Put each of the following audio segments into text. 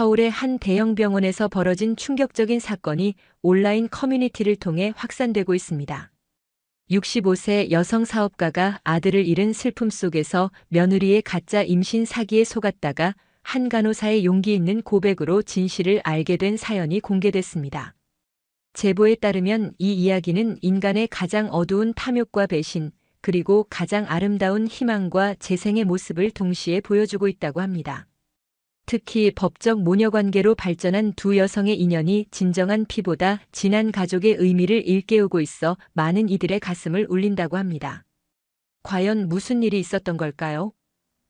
서울의 한 대형 병원에서 벌어진 충격적인 사건이 온라인 커뮤니티를 통해 확산되고 있습니다. 65세 여성 사업가가 아들을 잃은 슬픔 속에서 며느리의 가짜 임신 사기에 속았다가 한 간호사의 용기 있는 고백으로 진실을 알게 된 사연이 공개됐습니다. 제보에 따르면 이 이야기는 인간의 가장 어두운 탐욕과 배신, 그리고 가장 아름다운 희망과 재생의 모습을 동시에 보여주고 있다고 합니다. 특히 법적 모녀관계로 발전한 두 여성의 인연이 진정한 피보다 진한 가족의 의미를 일깨우고 있어 많은 이들의 가슴을 울린다고 합니다. 과연 무슨 일이 있었던 걸까요?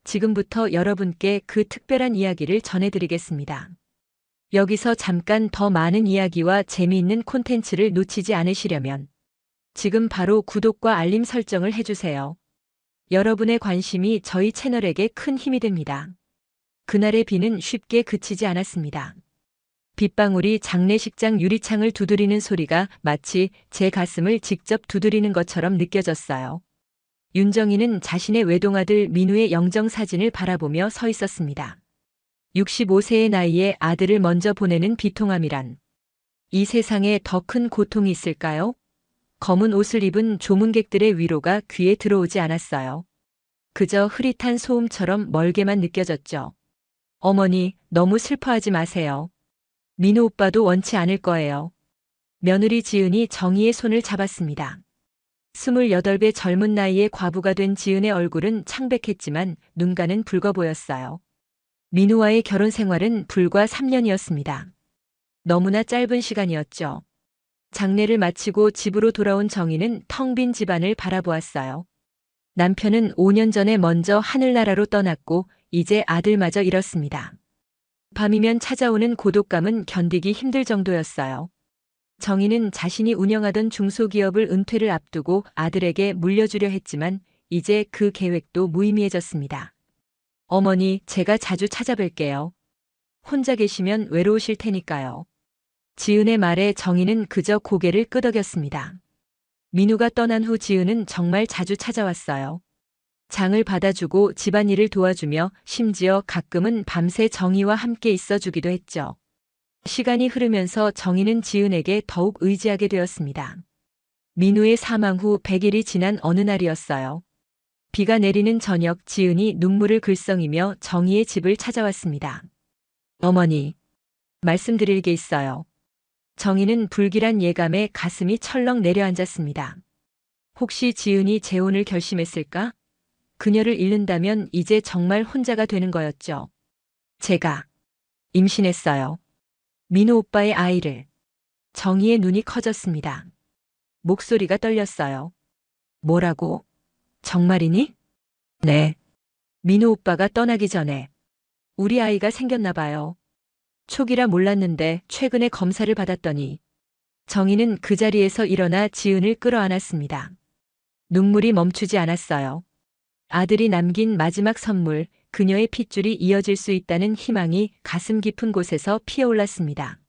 지금부터 여러분께 그 특별한 이야기를 전해드리겠습니다. 여기서 잠깐 더 많은 이야기와 재미있는 콘텐츠를 놓치지 않으시려면 지금 바로 구독과 알림 설정을 해주세요. 여러분의 관심이 저희 채널에게 큰 힘이 됩니다. 그날의 비는 쉽게 그치지 않았습니다. 빗방울이 장례식장 유리창을 두드리는 소리가 마치 제 가슴을 직접 두드리는 것처럼 느껴졌어요. 윤정이는 자신의 외동아들 민우의 영정사진을 바라보며 서 있었습니다. 65세의 나이에 아들을 먼저 보내는 비통함이란 이 세상에 더 큰 고통이 있을까요? 검은 옷을 입은 조문객들의 위로가 귀에 들어오지 않았어요. 그저 흐릿한 소음처럼 멀게만 느껴졌죠. 어머니, 너무 슬퍼하지 마세요. 민우 오빠도 원치 않을 거예요. 며느리 지은이 정희의 손을 잡았습니다. 28배 젊은 나이에 과부가 된 지은의 얼굴은 창백했지만 눈가는 붉어 보였어요. 민우와의 결혼 생활은 불과 3년이었습니다. 너무나 짧은 시간이었죠. 장례를 마치고 집으로 돌아온 정희는 텅 빈 집안을 바라보았어요. 남편은 5년 전에 먼저 하늘나라로 떠났고 이제 아들마저 잃었습니다. 밤이면 찾아오는 고독감은 견디기 힘들 정도였어요. 정희는 자신이 운영하던 중소기업을 은퇴를 앞두고 아들에게 물려주려 했지만 이제 그 계획도 무의미해졌습니다. 어머니, 제가 자주 찾아뵐게요. 혼자 계시면 외로우실 테니까요. 지은의 말에 정희는 그저 고개를 끄덕였습니다. 민우가 떠난 후 지은은 정말 자주 찾아왔어요. 장을 받아주고 집안일을 도와주며 심지어 가끔은 밤새 정희와 함께 있어주기도 했죠. 시간이 흐르면서 정희는 지은에게 더욱 의지하게 되었습니다. 민우의 사망 후 100일이 지난 어느 날이었어요. 비가 내리는 저녁 지은이 눈물을 글썽이며 정희의 집을 찾아왔습니다. 어머니, 말씀드릴 게 있어요. 정희는 불길한 예감에 가슴이 철렁 내려앉았습니다. 혹시 지은이 재혼을 결심했을까? 그녀를 잃는다면 이제 정말 혼자가 되는 거였죠. 제가 임신했어요. 민우 오빠의 아이를. 정희의 눈이 커졌습니다. 목소리가 떨렸어요. 뭐라고? 정말이니? 네. 민우 오빠가 떠나기 전에 우리 아이가 생겼나 봐요. 초기라 몰랐는데 최근에 검사를 받았더니 정희는 그 자리에서 일어나 지은을 끌어안았습니다. 눈물이 멈추지 않았어요. 아들이 남긴 마지막 선물, 그녀의 핏줄이 이어질 수 있다는 희망이 가슴 깊은 곳에서 피어올랐습니다.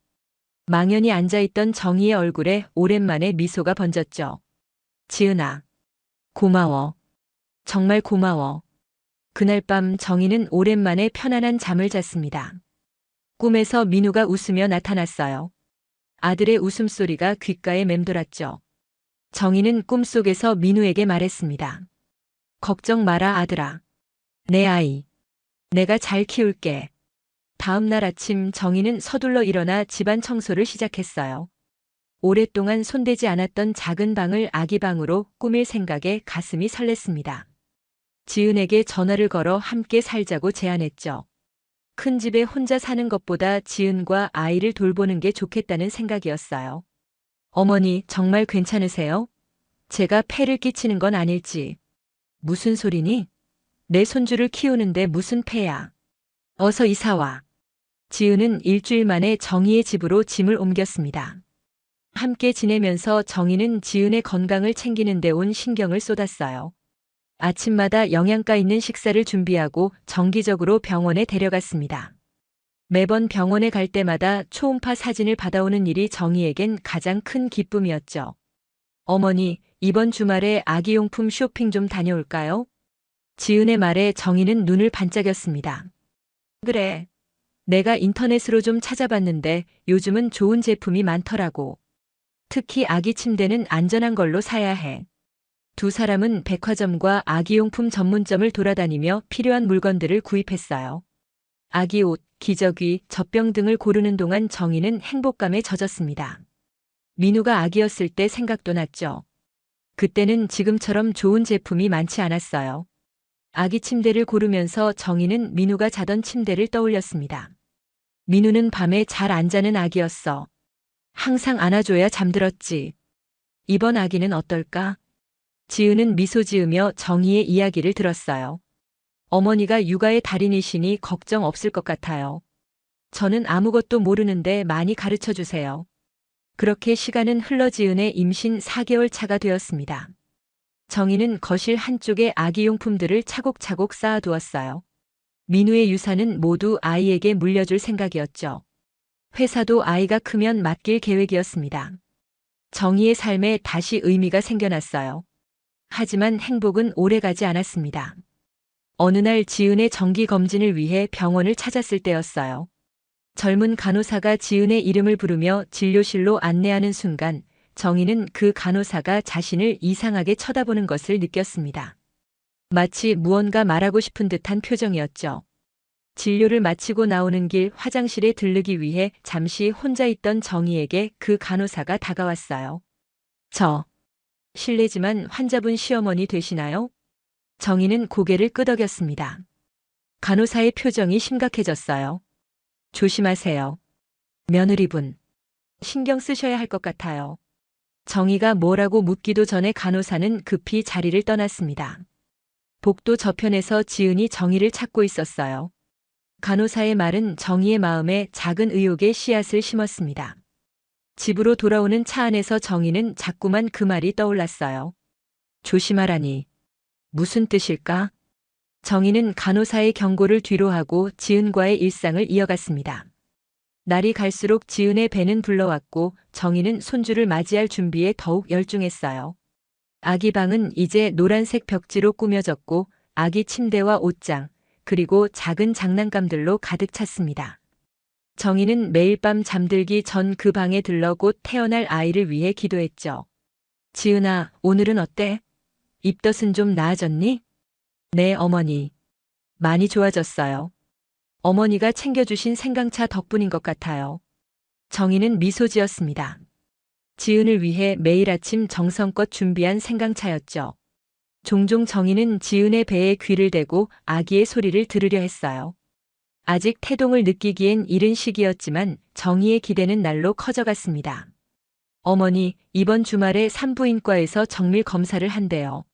망연히 앉아있던 정희의 얼굴에 오랜만에 미소가 번졌죠. 지은아, 고마워. 정말 고마워. 그날 밤 정희는 오랜만에 편안한 잠을 잤습니다. 꿈에서 민우가 웃으며 나타났어요. 아들의 웃음소리가 귓가에 맴돌았죠. 정희는 꿈속에서 민우에게 말했습니다. 걱정 마라 아들아. 내 아이. 내가 잘 키울게. 다음 날 아침 정희는 서둘러 일어나 집안 청소를 시작했어요. 오랫동안 손대지 않았던 작은 방을 아기 방으로 꾸밀 생각에 가슴이 설렜습니다. 지은에게 전화를 걸어 함께 살자고 제안했죠. 큰 집에 혼자 사는 것보다 지은과 아이를 돌보는 게 좋겠다는 생각이었어요. 어머니, 정말 괜찮으세요? 제가 폐를 끼치는 건 아닐지. 무슨 소리니? 내 손주를 키우는데 무슨 폐야. 어서 이사와. 지은은 일주일 만에 정희의 집으로 짐을 옮겼습니다. 함께 지내면서 정희는 지은의 건강을 챙기는 데 온 신경을 쏟았어요. 아침마다 영양가 있는 식사를 준비하고 정기적으로 병원에 데려갔습니다. 매번 병원에 갈 때마다 초음파 사진을 받아오는 일이 정희에겐 가장 큰 기쁨이었죠. 어머니, 이번 주말에 아기용품 쇼핑 좀 다녀올까요? 지은의 말에 정희는 눈을 반짝였습니다. 그래. 내가 인터넷으로 좀 찾아봤는데 요즘은 좋은 제품이 많더라고. 특히 아기 침대는 안전한 걸로 사야 해. 두 사람은 백화점과 아기용품 전문점을 돌아다니며 필요한 물건들을 구입했어요. 아기 옷, 기저귀, 젖병 등을 고르는 동안 정희는 행복감에 젖었습니다. 민우가 아기였을 때 생각도 났죠. 그때는 지금처럼 좋은 제품이 많지 않았어요. 아기 침대를 고르면서 정희는 민우가 자던 침대를 떠올렸습니다. 민우는 밤에 잘 안 자는 아기였어. 항상 안아줘야 잠들었지. 이번 아기는 어떨까? 지은은 미소 지으며 정희의 이야기를 들었어요. 어머니가 육아의 달인이시니 걱정 없을 것 같아요. 저는 아무것도 모르는데 많이 가르쳐 주세요. 그렇게 시간은 흘러 지은의 임신 4개월 차가 되었습니다. 정희는 거실 한쪽에 아기용품들을 차곡차곡 쌓아두었어요. 민우의 유산은 모두 아이에게 물려줄 생각이었죠. 회사도 아이가 크면 맡길 계획이었습니다. 정희의 삶에 다시 의미가 생겨났어요. 하지만 행복은 오래가지 않았습니다. 어느 날 지은의 정기검진을 위해 병원을 찾았을 때였어요. 젊은 간호사가 지은의 이름을 부르며 진료실로 안내하는 순간 정희는 그 간호사가 자신을 이상하게 쳐다보는 것을 느꼈습니다. 마치 무언가 말하고 싶은 듯한 표정이었죠. 진료를 마치고 나오는 길 화장실에 들르기 위해 잠시 혼자 있던 정희에게 그 간호사가 다가왔어요. 실례지만 환자분 시어머니 되시나요? 정희는 고개를 끄덕였습니다. 간호사의 표정이 심각해졌어요. 조심하세요. 며느리분. 신경 쓰셔야 할 것 같아요. 정희가 뭐라고 묻기도 전에 간호사는 급히 자리를 떠났습니다. 복도 저편에서 지은이 정희를 찾고 있었어요. 간호사의 말은 정희의 마음에 작은 의욕의 씨앗을 심었습니다. 집으로 돌아오는 차 안에서 정희는 자꾸만 그 말이 떠올랐어요. 조심하라니. 무슨 뜻일까? 정희는 간호사의 경고를 뒤로하고 지은과의 일상을 이어갔습니다. 날이 갈수록 지은의 배는 불러왔고 정희는 손주를 맞이할 준비에 더욱 열중했어요. 아기 방은 이제 노란색 벽지로 꾸며졌고 아기 침대와 옷장, 그리고 작은 장난감들로 가득 찼습니다. 정희는 매일 밤 잠들기 전 그 방에 들러 곧 태어날 아이를 위해 기도했죠. 지은아, 오늘은 어때? 입덧은 좀 나아졌니? 네, 어머니. 많이 좋아졌어요. 어머니가 챙겨주신 생강차 덕분인 것 같아요. 정희는 미소 지었습니다. 지은을 위해 매일 아침 정성껏 준비한 생강차였죠. 종종 정희는 지은의 배에 귀를 대고 아기의 소리를 들으려 했어요. 아직 태동을 느끼기엔 이른 시기였지만 정희의 기대는 날로 커져갔습니다. 어머니, 이번 주말에 산부인과에서 정밀 검사를 한대요.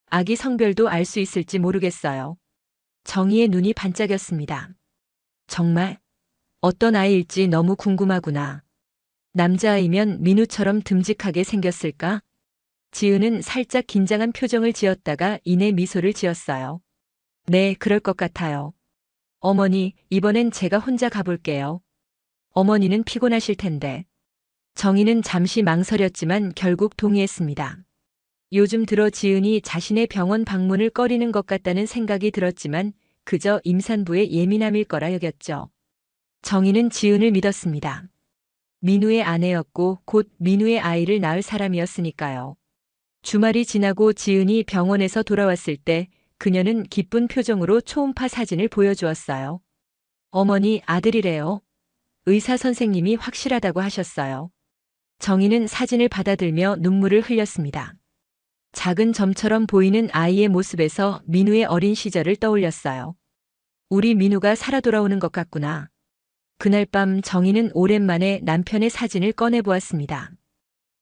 아기 성별도 알 수 있을지 모르겠어요. 정희의 눈이 반짝였습니다. 정말? 어떤 아이일지 너무 궁금하구나. 남자아이면 민우처럼 듬직하게 생겼을까? 지은은 살짝 긴장한 표정을 지었다가 이내 미소를 지었어요. 네, 그럴 것 같아요. 어머니, 이번엔 제가 혼자 가볼게요. 어머니는 피곤하실 텐데. 정희는 잠시 망설였지만 결국 동의했습니다. 요즘 들어 지은이 자신의 병원 방문을 꺼리는 것 같다는 생각이 들었지만 그저 임산부의 예민함일 거라 여겼죠. 정희는 지은을 믿었습니다. 민우의 아내였고 곧 민우의 아이를 낳을 사람이었으니까요. 주말이 지나고 지은이 병원에서 돌아왔을 때 그녀는 기쁜 표정으로 초음파 사진을 보여주었어요. 어머니, 아들이래요. 의사 선생님이 확실하다고 하셨어요. 정희는 사진을 받아들며 눈물을 흘렸습니다. 작은 점처럼 보이는 아이의 모습에서 민우의 어린 시절을 떠올렸어요. 우리 민우가 살아 돌아오는 것 같구나. 그날 밤 정희는 오랜만에 남편의 사진을 꺼내보았습니다.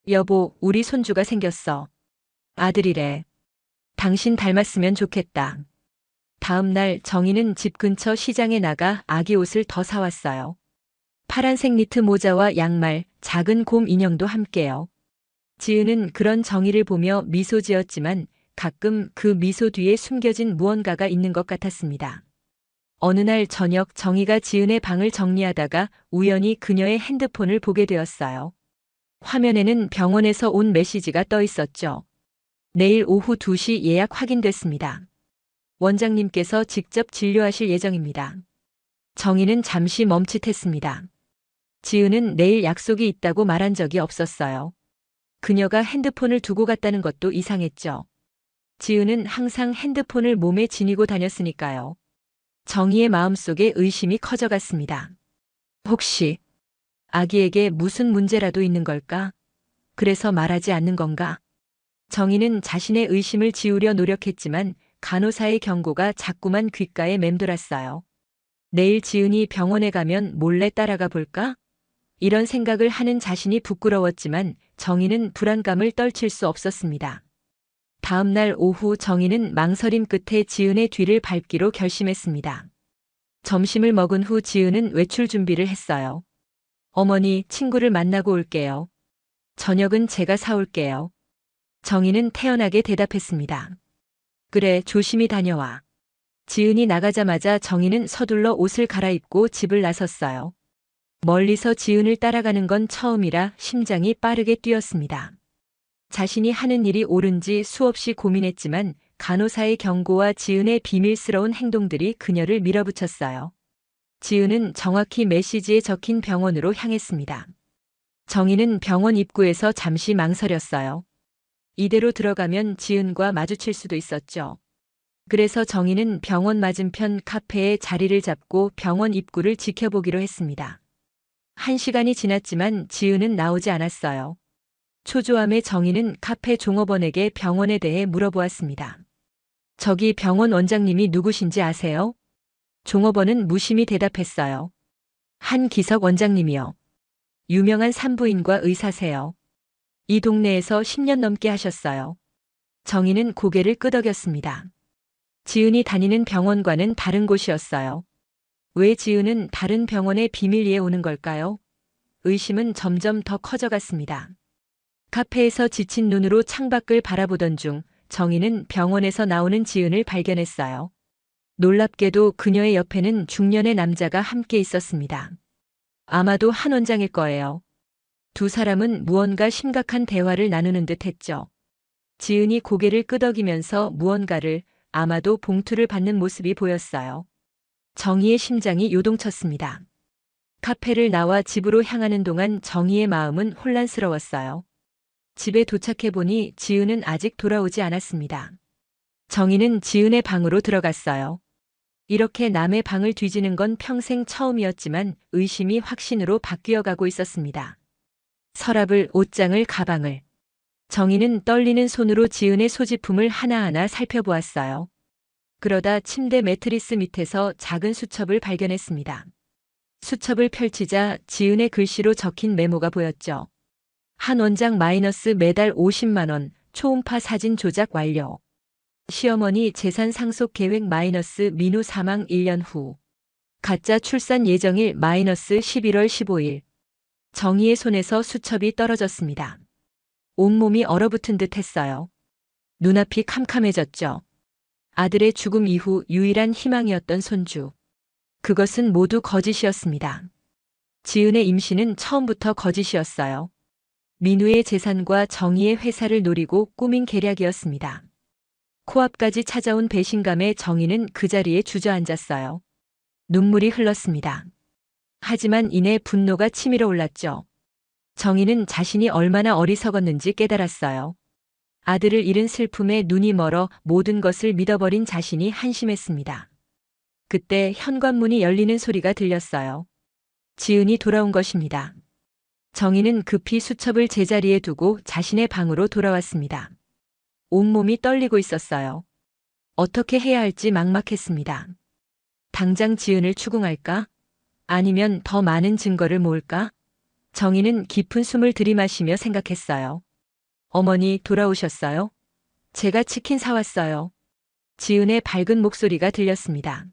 여보, 우리 손주가 생겼어. 아들이래. 당신 닮았으면 좋겠다. 다음 날 정희는 집 근처 시장에 나가 아기 옷을 더 사왔어요. 파란색 니트 모자와 양말, 작은 곰 인형도 함께요. 지은은 그런 정희를 보며 미소 지었지만 가끔 그 미소 뒤에 숨겨진 무언가가 있는 것 같았습니다. 어느 날 저녁 정희가 지은의 방을 정리하다가 우연히 그녀의 핸드폰을 보게 되었어요. 화면에는 병원에서 온 메시지가 떠 있었죠. 내일 오후 2시 예약 확인됐습니다. 원장님께서 직접 진료하실 예정입니다. 정희는 잠시 멈칫했습니다. 지은은 내일 약속이 있다고 말한 적이 없었어요. 그녀가 핸드폰을 두고 갔다는 것도 이상했죠. 지은은 항상 핸드폰을 몸에 지니고 다녔으니까요. 정희의 마음속에 의심이 커져갔습니다. 혹시 아기에게 무슨 문제라도 있는 걸까? 그래서 말하지 않는 건가? 정희는 자신의 의심을 지우려 노력했지만 간호사의 경고가 자꾸만 귓가에 맴돌았어요. 내일 지은이 병원에 가면 몰래 따라가 볼까? 이런 생각을 하는 자신이 부끄러웠지만 정희는 불안감을 떨칠 수 없었습니다. 다음 날 오후 정희는 망설임 끝에 지은의 뒤를 밟기로 결심했습니다. 점심을 먹은 후 지은은 외출 준비를 했어요. 어머니, 친구를 만나고 올게요. 저녁은 제가 사올게요. 정희는 태연하게 대답했습니다. 그래, 조심히 다녀와. 지은이 나가자마자 정희는 서둘러 옷을 갈아입고 집을 나섰어요. 멀리서 지은을 따라가는 건 처음이라 심장이 빠르게 뛰었습니다. 자신이 하는 일이 옳은지 수없이 고민했지만 간호사의 경고와 지은의 비밀스러운 행동들이 그녀를 밀어붙였어요. 지은은 정확히 메시지에 적힌 병원으로 향했습니다. 정희는 병원 입구에서 잠시 망설였어요. 이대로 들어가면 지은과 마주칠 수도 있었죠. 그래서 정희는 병원 맞은편 카페에 자리를 잡고 병원 입구를 지켜보기로 했습니다. 1시간이 지났지만 지은은 나오지 않았어요. 초조함에 정희는 카페 종업원에게 병원에 대해 물어보았습니다. 저기 병원 원장님이 누구신지 아세요? 종업원은 무심히 대답했어요. 한기석 원장님이요. 유명한 산부인과 의사세요. 이 동네에서 10년 넘게 하셨어요. 정희는 고개를 끄덕였습니다. 지은이 다니는 병원과는 다른 곳이었어요. 왜 지은은 다른 병원에 비밀리에 오는 걸까요? 의심은 점점 더 커져갔습니다. 카페에서 지친 눈으로 창밖을 바라보던 중 정희는 병원에서 나오는 지은을 발견했어요. 놀랍게도 그녀의 옆에는 중년의 남자가 함께 있었습니다. 아마도 한 원장일 거예요. 두 사람은 무언가 심각한 대화를 나누는 듯 했죠. 지은이 고개를 끄덕이면서 무언가를, 아마도 봉투를 받는 모습이 보였어요. 정희의 심장이 요동쳤습니다. 카페를 나와 집으로 향하는 동안 정희의 마음은 혼란스러웠어요. 집에 도착해보니 지은은 아직 돌아오지 않았습니다. 정희는 지은의 방으로 들어갔어요. 이렇게 남의 방을 뒤지는 건 평생 처음이었지만 의심이 확신으로 바뀌어가고 있었습니다. 서랍을, 옷장을, 가방을. 정희는 떨리는 손으로 지은의 소지품을 하나하나 살펴보았어요. 그러다 침대 매트리스 밑에서 작은 수첩을 발견했습니다. 수첩을 펼치자 지은의 글씨로 적힌 메모가 보였죠. 한 원장 마이너스 매달 50만 원, 초음파 사진 조작 완료. 시어머니 재산 상속 계획 마이너스 민후 사망 1년 후. 가짜 출산 예정일 마이너스 11월 15일. 정희의 손에서 수첩이 떨어졌습니다. 온몸이 얼어붙은 듯 했어요. 눈앞이 캄캄해졌죠. 아들의 죽음 이후 유일한 희망이었던 손주. 그것은 모두 거짓이었습니다. 지은의 임신은 처음부터 거짓이었어요. 민우의 재산과 정희의 회사를 노리고 꾸민 계략이었습니다. 코앞까지 찾아온 배신감에 정희는 그 자리에 주저앉았어요. 눈물이 흘렀습니다. 하지만 이내 분노가 치밀어 올랐죠. 정희는 자신이 얼마나 어리석었는지 깨달았어요. 아들을 잃은 슬픔에 눈이 멀어 모든 것을 믿어버린 자신이 한심했습니다. 그때 현관문이 열리는 소리가 들렸어요. 지은이 돌아온 것입니다. 정희는 급히 수첩을 제자리에 두고 자신의 방으로 돌아왔습니다. 온몸이 떨리고 있었어요. 어떻게 해야 할지 막막했습니다. 당장 지은을 추궁할까? 아니면 더 많은 증거를 모을까? 정희는 깊은 숨을 들이마시며 생각했어요. 어머니, 돌아오셨어요? 제가 치킨 사왔어요. 지은의 밝은 목소리가 들렸습니다.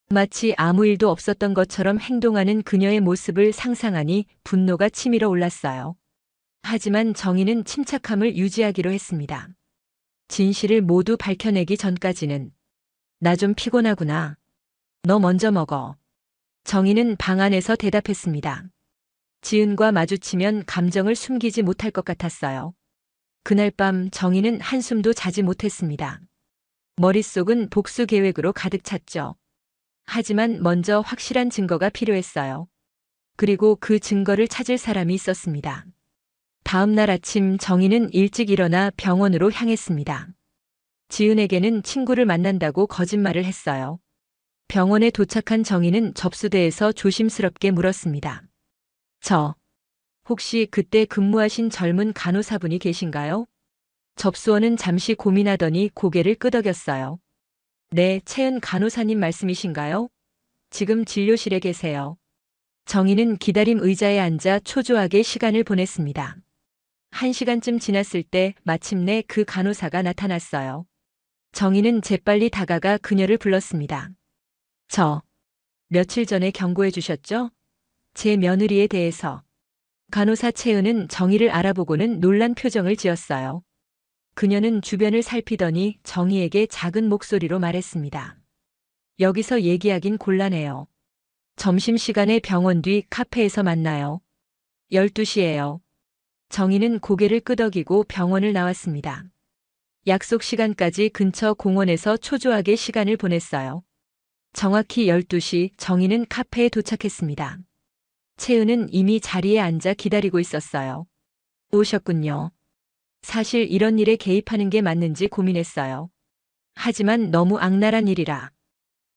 마치 아무 일도 없었던 것처럼 행동하는 그녀의 모습을 상상하니 분노가 치밀어 올랐어요. 하지만 정희는 침착함을 유지하기로 했습니다. 진실을 모두 밝혀내기 전까지는. 나 좀 피곤하구나. 너 먼저 먹어. 정희는 방 안에서 대답했습니다. 지은과 마주치면 감정을 숨기지 못할 것 같았어요. 그날 밤 정희는 한숨도 자지 못했습니다. 머릿속은 복수 계획으로 가득 찼죠. 하지만 먼저 확실한 증거가 필요했어요. 그리고 그 증거를 찾을 사람이 있었습니다. 다음 날 아침 정희는 일찍 일어나 병원으로 향했습니다. 지은에게는 친구를 만난다고 거짓말을 했어요. 병원에 도착한 정희는 접수대에서 조심스럽게 물었습니다. 혹시 그때 근무하신 젊은 간호사분이 계신가요? 접수원은 잠시 고민하더니 고개를 끄덕였어요. 네, 채은 간호사님 말씀이신가요? 지금 진료실에 계세요. 정희는 기다림 의자에 앉아 초조하게 시간을 보냈습니다. 1시간쯤 지났을 때 마침내 그 간호사가 나타났어요. 정희는 재빨리 다가가 그녀를 불렀습니다. 며칠 전에 경고해 주셨죠? 제 며느리에 대해서. 간호사 채은은 정희를 알아보고는 놀란 표정을 지었어요. 그녀는 주변을 살피더니 정희에게 작은 목소리로 말했습니다. 여기서 얘기하긴 곤란해요. 점심시간에 병원 뒤 카페에서 만나요. 12시예요. 정희는 고개를 끄덕이고 병원을 나왔습니다. 약속 시간까지 근처 공원에서 초조하게 시간을 보냈어요. 정확히 12시 정희는 카페에 도착했습니다. 채은은 이미 자리에 앉아 기다리고 있었어요. 오셨군요. 사실 이런 일에 개입하는 게 맞는지 고민했어요. 하지만 너무 악랄한 일이라.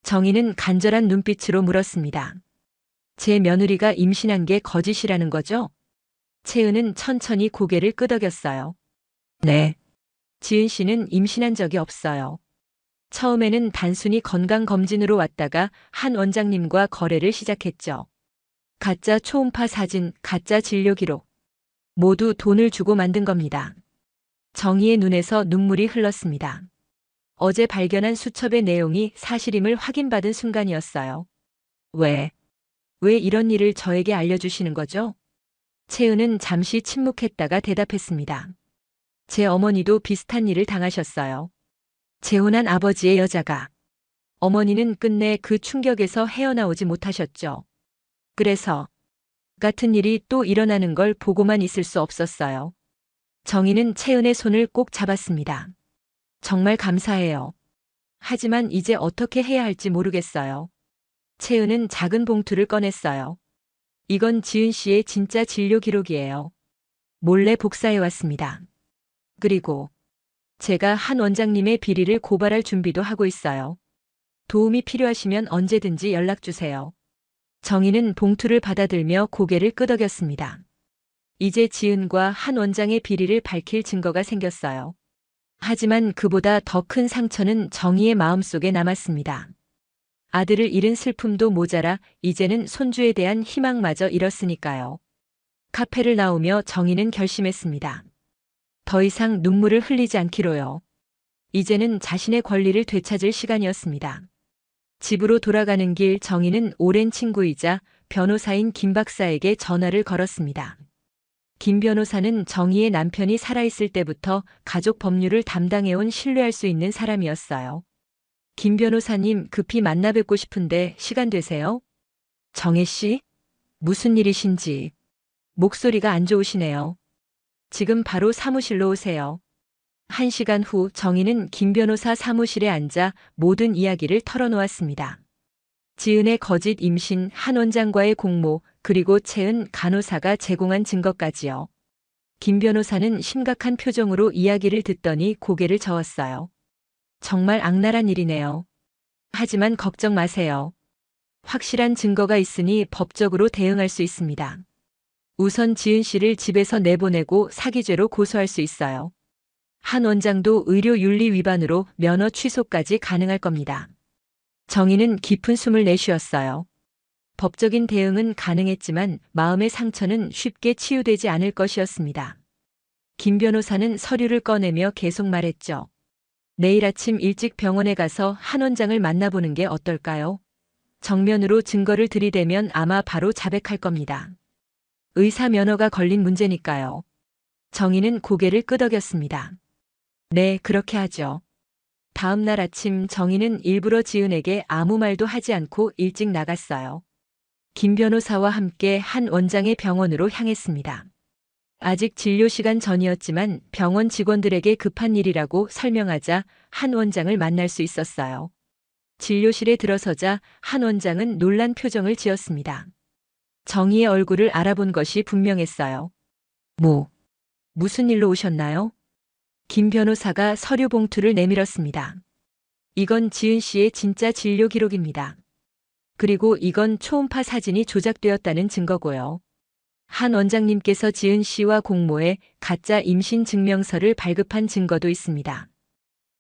정희는 간절한 눈빛으로 물었습니다. 제 며느리가 임신한 게 거짓이라는 거죠? 채은은 천천히 고개를 끄덕였어요. 네. 지은 씨는 임신한 적이 없어요. 처음에는 단순히 건강검진으로 왔다가 한 원장님과 거래를 시작했죠. 가짜 초음파 사진, 가짜 진료 기록. 모두 돈을 주고 만든 겁니다. 정희의 눈에서 눈물이 흘렀습니다. 어제 발견한 수첩의 내용이 사실임을 확인받은 순간이었어요. 왜 이런 일을 저에게 알려주시는 거죠? 채은은 잠시 침묵했다가 대답했습니다. 제 어머니도 비슷한 일을 당하셨어요. 재혼한 아버지의 여자가. 어머니는 끝내 그 충격에서 헤어나오지 못하셨죠. 그래서 같은 일이 또 일어나는 걸 보고만 있을 수 없었어요. 정희는 채은의 손을 꼭 잡았습니다. 정말 감사해요. 하지만 이제 어떻게 해야 할지 모르겠어요. 채은은 작은 봉투를 꺼냈어요. 이건 지은 씨의 진짜 진료 기록이에요. 몰래 복사해 왔습니다. 그리고 제가 한 원장님의 비리를 고발할 준비도 하고 있어요. 도움이 필요하시면 언제든지 연락 주세요. 정희는 봉투를 받아들며 고개를 끄덕였습니다. 이제 지은과 한 원장의 비리를 밝힐 증거가 생겼어요. 하지만 그보다 더 큰 상처는 정희의 마음속에 남았습니다. 아들을 잃은 슬픔도 모자라 이제는 손주에 대한 희망마저 잃었으니까요. 카페를 나오며 정희는 결심했습니다. 더 이상 눈물을 흘리지 않기로요. 이제는 자신의 권리를 되찾을 시간이었습니다. 집으로 돌아가는 길 정희는 오랜 친구이자 변호사인 김 박사에게 전화를 걸었습니다. 김 변호사는 정희의 남편이 살아있을 때부터 가족 법률을 담당해온 신뢰할 수 있는 사람이었어요. 김 변호사님, 급히 만나 뵙고 싶은데 시간 되세요? 정혜 씨? 무슨 일이신지. 목소리가 안 좋으시네요. 지금 바로 사무실로 오세요. 1시간 후 정희는 김 변호사 사무실에 앉아 모든 이야기를 털어놓았습니다. 지은의 거짓 임신, 한 원장과의 공모, 그리고 채은 간호사가 제공한 증거까지요. 김 변호사는 심각한 표정으로 이야기를 듣더니 고개를 저었어요. 정말 악랄한 일이네요. 하지만 걱정 마세요. 확실한 증거가 있으니 법적으로 대응할 수 있습니다. 우선 지은 씨를 집에서 내보내고 사기죄로 고소할 수 있어요. 한 원장도 의료윤리 위반으로 면허 취소까지 가능할 겁니다. 정희는 깊은 숨을 내쉬었어요. 법적인 대응은 가능했지만 마음의 상처는 쉽게 치유되지 않을 것이었습니다. 김 변호사는 서류를 꺼내며 계속 말했죠. 내일 아침 일찍 병원에 가서 한 원장을 만나보는 게 어떨까요? 정면으로 증거를 들이대면 아마 바로 자백할 겁니다. 의사 면허가 걸린 문제니까요. 정희는 고개를 끄덕였습니다. 네, 그렇게 하죠. 다음 날 아침 정희는 일부러 지은에게 아무 말도 하지 않고 일찍 나갔어요. 김 변호사와 함께 한 원장의 병원으로 향했습니다. 아직 진료 시간 전이었지만 병원 직원들에게 급한 일이라고 설명하자 한 원장을 만날 수 있었어요. 진료실에 들어서자 한 원장은 놀란 표정을 지었습니다. 정희의 얼굴을 알아본 것이 분명했어요. 무슨 일로 오셨나요? 김 변호사가 서류 봉투를 내밀었습니다. 이건 지은 씨의 진짜 진료 기록입니다. 그리고 이건 초음파 사진이 조작되었다는 증거고요. 한 원장님께서 지은 씨와 공모해 가짜 임신 증명서를 발급한 증거도 있습니다.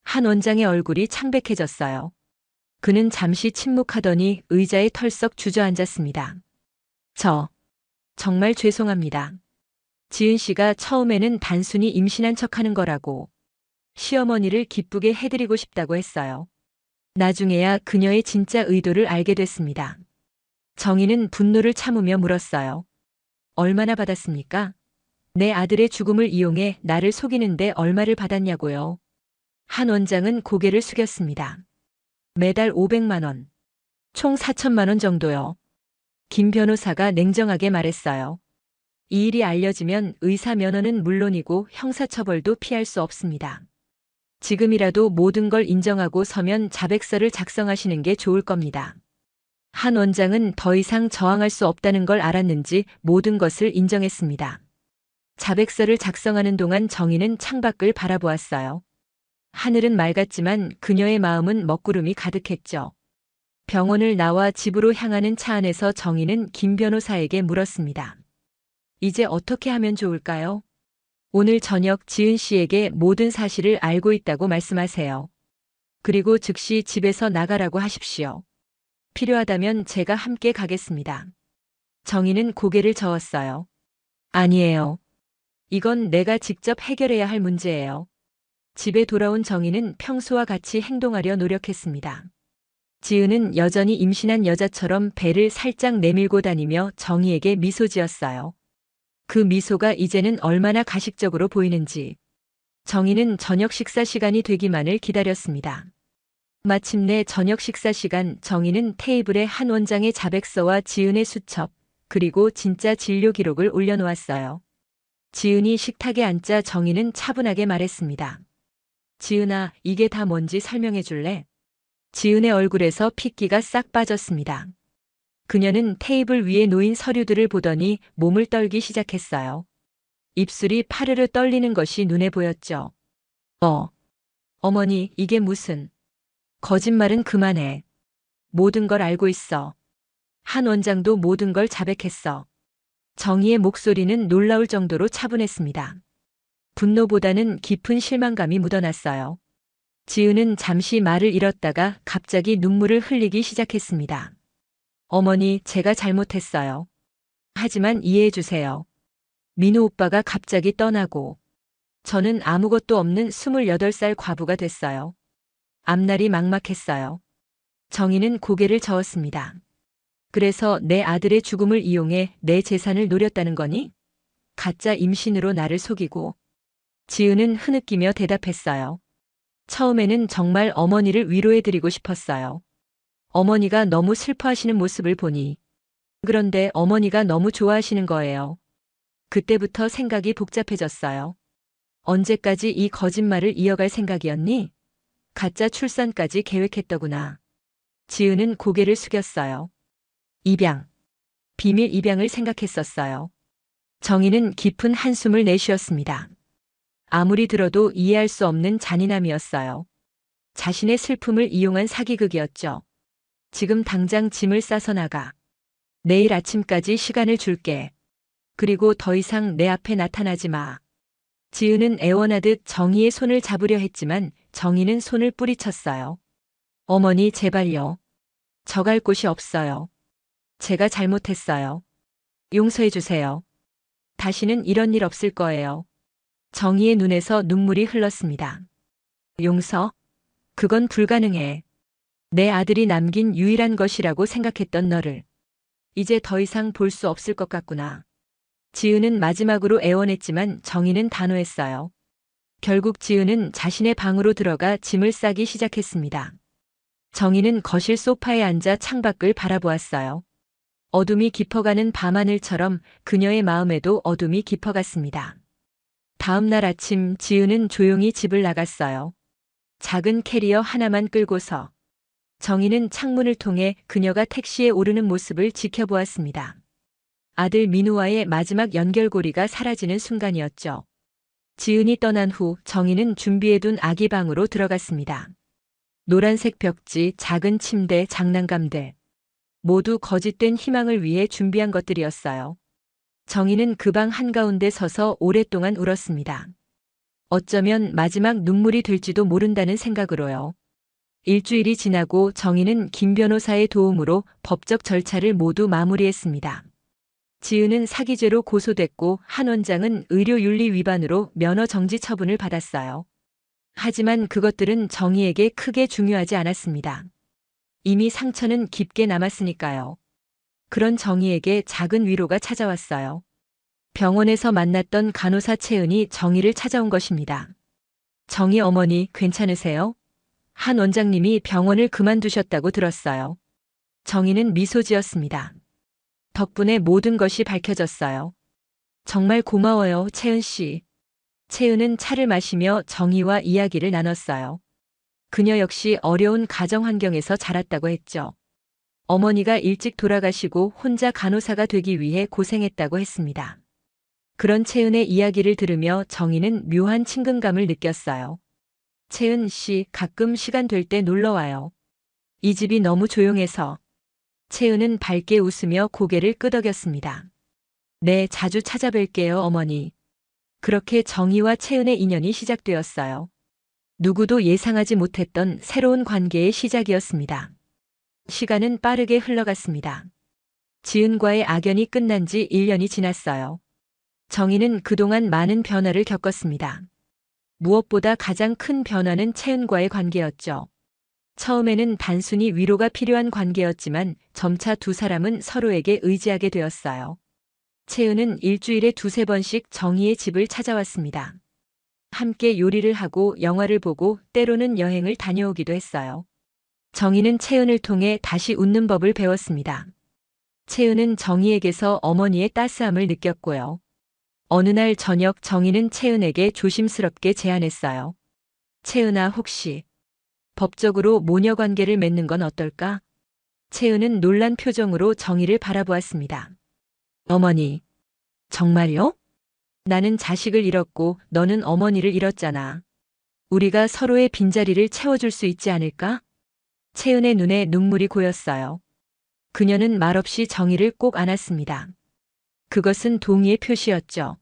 한 원장의 얼굴이 창백해졌어요. 그는 잠시 침묵하더니 의자에 털썩 주저앉았습니다. 정말 죄송합니다. 지은 씨가 처음에는 단순히 임신한 척하는 거라고 시어머니를 기쁘게 해드리고 싶다고 했어요. 나중에야 그녀의 진짜 의도를 알게 됐습니다. 정희는 분노를 참으며 물었어요. 얼마나 받았습니까? 내 아들의 죽음을 이용해 나를 속이는데 얼마를 받았냐고요. 한 원장은 고개를 숙였습니다. 매달 500만 원. 총 4천만 원 정도요. 김 변호사가 냉정하게 말했어요. 이 일이 알려지면 의사 면허는 물론이고 형사처벌도 피할 수 없습니다. 지금이라도 모든 걸 인정하고 서면 자백서를 작성하시는 게 좋을 겁니다. 한 원장은 더 이상 저항할 수 없다는 걸 알았는지 모든 것을 인정했습니다. 자백서를 작성하는 동안 정희는 창밖을 바라보았어요. 하늘은 맑았지만 그녀의 마음은 먹구름이 가득했죠. 병원을 나와 집으로 향하는 차 안에서 정희는 김 변호사에게 물었습니다. 이제 어떻게 하면 좋을까요? 오늘 저녁 지은 씨에게 모든 사실을 알고 있다고 말씀하세요. 그리고 즉시 집에서 나가라고 하십시오. 필요하다면 제가 함께 가겠습니다. 정희는 고개를 저었어요. 아니에요. 이건 내가 직접 해결해야 할 문제예요. 집에 돌아온 정희는 평소와 같이 행동하려 노력했습니다. 지은은 여전히 임신한 여자처럼 배를 살짝 내밀고 다니며 정희에게 미소 지었어요. 그 미소가 이제는 얼마나 가식적으로 보이는지. 정희는 저녁 식사 시간이 되기만을 기다렸습니다. 마침내 저녁 식사 시간 정희는 테이블에 한 원장의 자백서와 지은의 수첩, 그리고 진짜 진료 기록을 올려놓았어요. 지은이 식탁에 앉자 정희는 차분하게 말했습니다. 지은아, 이게 다 뭔지 설명해 줄래? 지은의 얼굴에서 핏기가 싹 빠졌습니다. 그녀는 테이블 위에 놓인 서류들을 보더니 몸을 떨기 시작했어요. 입술이 파르르 떨리는 것이 눈에 보였죠. 어머니, 이게 무슨... 거짓말은 그만해. 모든 걸 알고 있어. 한 원장도 모든 걸 자백했어. 정희의 목소리는 놀라울 정도로 차분했습니다. 분노보다는 깊은 실망감이 묻어났어요. 지은은 잠시 말을 잃었다가 갑자기 눈물을 흘리기 시작했습니다. 어머니, 제가 잘못했어요. 하지만 이해해 주세요. 민우 오빠가 갑자기 떠나고 저는 아무것도 없는 28살 과부가 됐어요. 앞날이 막막했어요. 정희는 고개를 저었습니다. 그래서 내 아들의 죽음을 이용해 내 재산을 노렸다는 거니? 가짜 임신으로 나를 속이고. 지은은 흐느끼며 대답했어요. 처음에는 정말 어머니를 위로해드리고 싶었어요. 어머니가 너무 슬퍼하시는 모습을 보니. 그런데 어머니가 너무 좋아하시는 거예요. 그때부터 생각이 복잡해졌어요. 언제까지 이 거짓말을 이어갈 생각이었니? 가짜 출산까지 계획했더구나. 지은은 고개를 숙였어요. 입양. 비밀 입양을 생각했었어요. 정희는 깊은 한숨을 내쉬었습니다. 아무리 들어도 이해할 수 없는 잔인함이었어요. 자신의 슬픔을 이용한 사기극이었죠. 지금 당장 짐을 싸서 나가. 내일 아침까지 시간을 줄게. 그리고 더 이상 내 앞에 나타나지 마. 지은은 애원하듯 정희의 손을 잡으려 했지만 정희는 손을 뿌리쳤어요. 어머니, 제발요. 저 갈 곳이 없어요. 제가 잘못했어요. 용서해 주세요. 다시는 이런 일 없을 거예요. 정희의 눈에서 눈물이 흘렀습니다. 용서? 그건 불가능해. 내 아들이 남긴 유일한 것이라고 생각했던 너를 이제 더 이상 볼 수 없을 것 같구나. 지은은 마지막으로 애원했지만 정희는 단호했어요. 결국 지은은 자신의 방으로 들어가 짐을 싸기 시작했습니다. 정희는 거실 소파에 앉아 창밖을 바라보았어요. 어둠이 깊어가는 밤하늘처럼 그녀의 마음에도 어둠이 깊어갔습니다. 다음 날 아침 지은은 조용히 집을 나갔어요. 작은 캐리어 하나만 끌고서. 정희는 창문을 통해 그녀가 택시에 오르는 모습을 지켜보았습니다. 아들 민우와의 마지막 연결고리가 사라지는 순간이었죠. 지은이 떠난 후 정희는 준비해둔 아기 방으로 들어갔습니다. 노란색 벽지, 작은 침대, 장난감들. 모두 거짓된 희망을 위해 준비한 것들이었어요. 정희는 그 방 한가운데 서서 오랫동안 울었습니다. 어쩌면 마지막 눈물이 될지도 모른다는 생각으로요. 일주일이 지나고 정희는 김 변호사의 도움으로 법적 절차를 모두 마무리했습니다. 지은은 사기죄로 고소됐고 한 원장은 의료윤리 위반으로 면허 정지 처분을 받았어요. 하지만 그것들은 정희에게 크게 중요하지 않았습니다. 이미 상처는 깊게 남았으니까요. 그런 정희에게 작은 위로가 찾아왔어요. 병원에서 만났던 간호사 채은이 정희를 찾아온 것입니다. 정희 어머니 괜찮으세요? 한 원장님이 병원을 그만두셨다고 들었어요. 정희는 미소 지었습니다. 덕분에 모든 것이 밝혀졌어요. 정말 고마워요, 채은 씨. 채은은 차를 마시며 정희와 이야기를 나눴어요. 그녀 역시 어려운 가정 환경에서 자랐다고 했죠. 어머니가 일찍 돌아가시고 혼자 간호사가 되기 위해 고생했다고 했습니다. 그런 채은의 이야기를 들으며 정희는 묘한 친근감을 느꼈어요. 채은 씨, 가끔 시간 될 때 놀러 와요. 이 집이 너무 조용해서. 채은은 밝게 웃으며 고개를 끄덕였습니다. 네, 자주 찾아뵐게요, 어머니. 그렇게 정희와 채은의 인연이 시작되었어요. 누구도 예상하지 못했던 새로운 관계의 시작이었습니다. 시간은 빠르게 흘러갔습니다. 지은과의 악연이 끝난 지 1년이 지났어요. 정희는 그동안 많은 변화를 겪었습니다. 무엇보다 가장 큰 변화는 채은과의 관계였죠. 처음에는 단순히 위로가 필요한 관계였지만 점차 두 사람은 서로에게 의지하게 되었어요. 채은은 일주일에 2~3번씩 정희의 집을 찾아왔습니다. 함께 요리를 하고 영화를 보고 때로는 여행을 다녀오기도 했어요. 정희는 채은을 통해 다시 웃는 법을 배웠습니다. 채은은 정희에게서 어머니의 따스함을 느꼈고요. 어느 날 저녁 정희는 채은에게 조심스럽게 제안했어요. 채은아, 혹시 법적으로 모녀 관계를 맺는 건 어떨까? 채은은 놀란 표정으로 정희를 바라보았습니다. 어머니, 정말요? 나는 자식을 잃었고 너는 어머니를 잃었잖아. 우리가 서로의 빈자리를 채워줄 수 있지 않을까? 채은의 눈에 눈물이 고였어요. 그녀는 말없이 정희를 꼭 안았습니다. 그것은 동의의 표시였죠.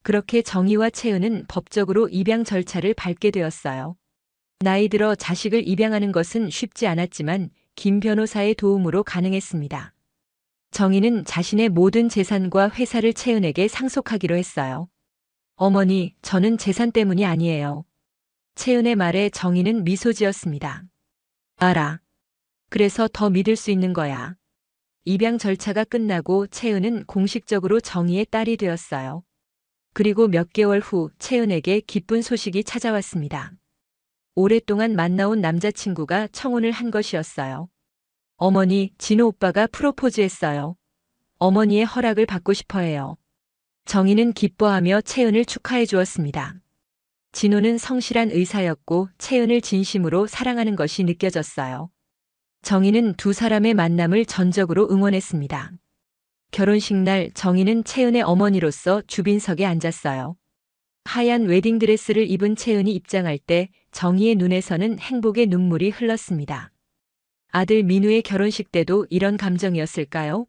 그렇게 정희와 채은은 법적으로 입양 절차를 밟게 되었어요. 나이 들어 자식을 입양하는 것은 쉽지 않았지만 김 변호사의 도움으로 가능했습니다. 정희는 자신의 모든 재산과 회사를 채은에게 상속하기로 했어요. 어머니, 저는 재산 때문이 아니에요. 채은의 말에 정희는 미소 지었습니다. 알아. 그래서 더 믿을 수 있는 거야. 입양 절차가 끝나고 채은은 공식적으로 정희의 딸이 되었어요. 그리고 몇 개월 후 채은에게 기쁜 소식이 찾아왔습니다. 오랫동안 만나온 남자친구가 청혼을 한 것이었어요. 어머니, 진호 오빠가 프로포즈했어요. 어머니의 허락을 받고 싶어 해요. 정희는 기뻐하며 채은을 축하해 주었습니다. 진호는 성실한 의사였고 채은을 진심으로 사랑하는 것이 느껴졌어요. 정희는 두 사람의 만남을 전적으로 응원했습니다. 결혼식 날 정희는 채은의 어머니로서 주빈석에 앉았어요. 하얀 웨딩드레스를 입은 채은이 입장할 때 정희의 눈에서는 행복의 눈물이 흘렀습니다. 아들 민우의 결혼식 때도 이런 감정이었을까요?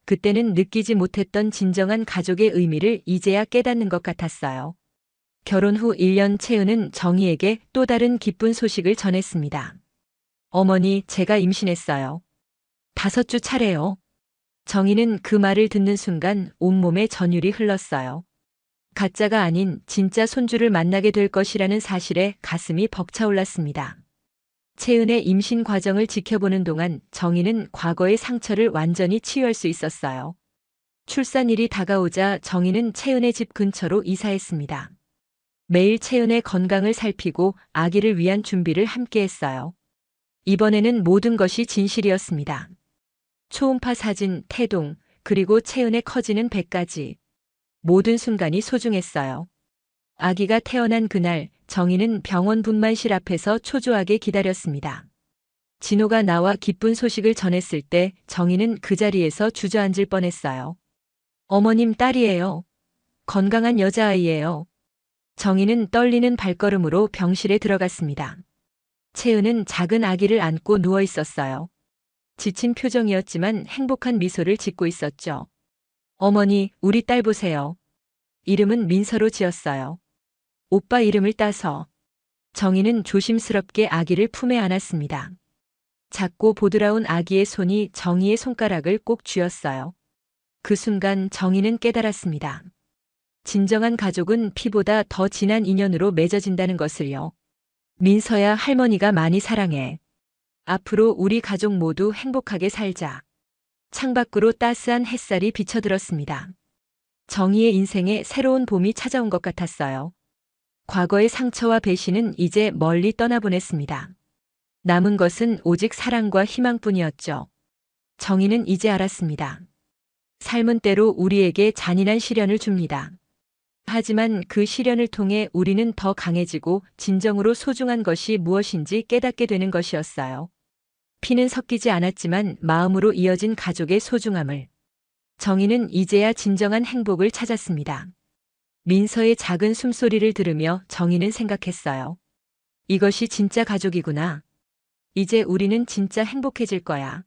그때는 느끼지 못했던 진정한 가족의 의미를 이제야 깨닫는 것 같았어요. 결혼 후 1년 채은은 정희에게 또 다른 기쁜 소식을 전했습니다. 어머니, 제가 임신했어요. 5주 차래요. 정희는 그 말을 듣는 순간 온몸에 전율이 흘렀어요. 가짜가 아닌 진짜 손주를 만나게 될 것이라는 사실에 가슴이 벅차올랐습니다. 채은의 임신 과정을 지켜보는 동안 정희는 과거의 상처를 완전히 치유할 수 있었어요. 출산일이 다가오자 정희는 채은의 집 근처로 이사했습니다. 매일 채은의 건강을 살피고 아기를 위한 준비를 함께 했어요. 이번에는 모든 것이 진실이었습니다. 초음파 사진, 태동, 그리고 채은의 커지는 배까지. 모든 순간이 소중했어요. 아기가 태어난 그날 정희는 병원 분만실 앞에서 초조하게 기다렸습니다. 진호가 나와 기쁜 소식을 전했을 때 정희는 그 자리에서 주저앉을 뻔했어요. 어머님 딸이에요. 건강한 여자아이예요. 정희는 떨리는 발걸음으로 병실에 들어갔습니다. 채은은 작은 아기를 안고 누워 있었어요. 지친 표정이었지만 행복한 미소를 짓고 있었죠. 어머니, 우리 딸 보세요. 이름은 민서로 지었어요. 오빠 이름을 따서. 정희는 조심스럽게 아기를 품에 안았습니다. 작고 보드라운 아기의 손이 정희의 손가락을 꼭 쥐었어요. 그 순간 정희는 깨달았습니다. 진정한 가족은 피보다 더 진한 인연으로 맺어진다는 것을요. 민서야, 할머니가 많이 사랑해. 앞으로 우리 가족 모두 행복하게 살자. 창밖으로 따스한 햇살이 비쳐들었습니다. 정희의 인생에 새로운 봄이 찾아온 것 같았어요. 과거의 상처와 배신은 이제 멀리 떠나보냈습니다. 남은 것은 오직 사랑과 희망뿐이었죠. 정희는 이제 알았습니다. 삶은 때로 우리에게 잔인한 시련을 줍니다. 하지만 그 시련을 통해 우리는 더 강해지고 진정으로 소중한 것이 무엇인지 깨닫게 되는 것이었어요. 피는 섞이지 않았지만 마음으로 이어진 가족의 소중함을. 정희는 이제야 진정한 행복을 찾았습니다. 민서의 작은 숨소리를 들으며 정희는 생각했어요. 이것이 진짜 가족이구나. 이제 우리는 진짜 행복해질 거야.